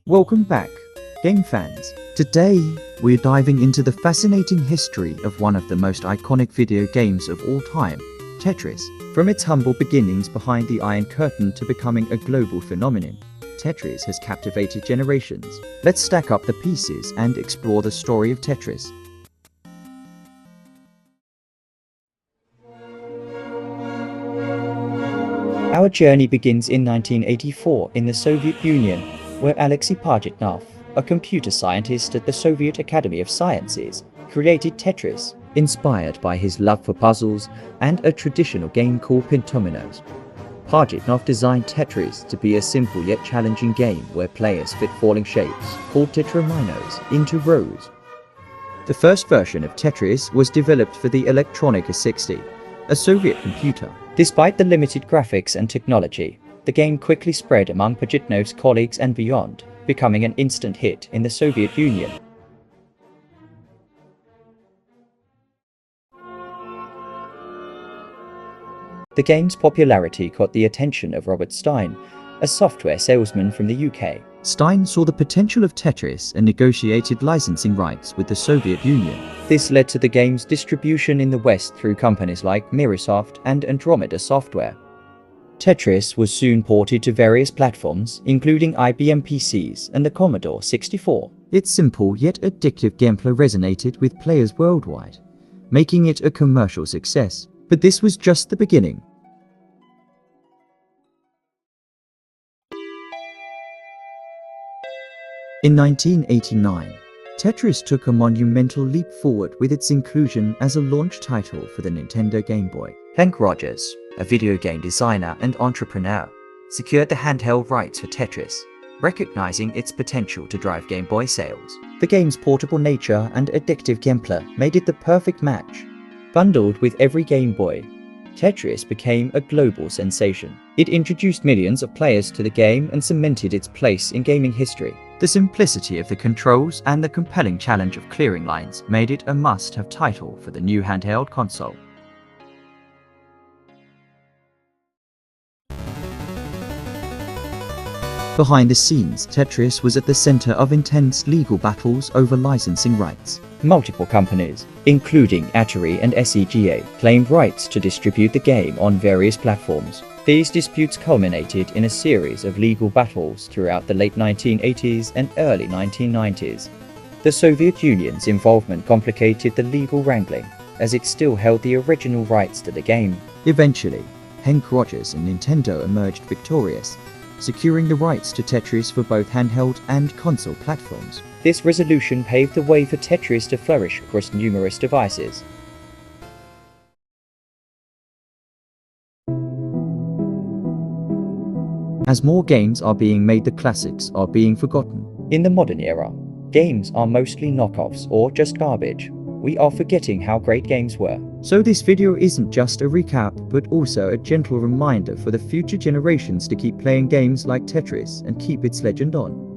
Welcome back, game fans. Today, we're diving into the fascinating history of one of the most iconic video games of all time, Tetris. From its humble beginnings behind the Iron Curtain to becoming a global phenomenon, Tetris has captivated generations. Let's stack up the pieces and explore the story of Tetris. Our journey begins in 1984 in the Soviet Union, where Alexei Pajitnov, a computer scientist at the Soviet Academy of Sciences, created Tetris, inspired by his love for puzzles and a traditional game called pentominoes. Pajitnov designed Tetris to be a simple yet challenging game where players fit falling shapes, called tetraminos, into rows. The first version of Tetris was developed for the Electronica 60, a Soviet computer. Despite the limited graphics and technology, the game quickly spread among Pajitnov's colleagues and beyond, becoming an instant hit in the Soviet Union. The game's popularity caught the attention of Robert Stein, a software salesman from the UK. Stein saw the potential of Tetris and negotiated licensing rights with the Soviet Union. This led to the game's distribution in the West through companies like Microsoft and Andromeda Software. Tetris was soon ported to various platforms, including IBM PCs and the Commodore 64. Its simple yet addictive gameplay resonated with players worldwide, making it a commercial success. But this was just the beginning. In 1989, Tetris took a monumental leap forward with its inclusion as a launch title for the Nintendo Game Boy. Hank Rogers, a video game designer and entrepreneur, secured the handheld rights for Tetris, recognizing its potential to drive Game Boy sales. The game's portable nature and addictive gameplay made it the perfect match. Bundled with every Game Boy, Tetris became a global sensation. It introduced millions of players to the game and cemented its place in gaming history. The simplicity of the controls and the compelling challenge of clearing lines made it a must-have title for the new handheld console. Behind the scenes, Tetris was at the center of intense legal battles over licensing rights. Multiple companies, including Atari and SEGA, claimed rights to distribute the game on various platforms. These disputes culminated in a series of legal battles throughout the late 1980s and early 1990s. The Soviet Union's involvement complicated the legal wrangling, as it still held the original rights to the game. Eventually, Hank Rogers and Nintendo emerged victorious, securing the rights to Tetris for both handheld and console platforms. This resolution paved the way for Tetris to flourish across numerous devices. As more games are being made, the classics are being forgotten. In the modern era, games are mostly knockoffs or just garbage. We are forgetting how great games were. So this video isn't just a recap, but also a gentle reminder for the future generations to keep playing games like Tetris and keep its legend on.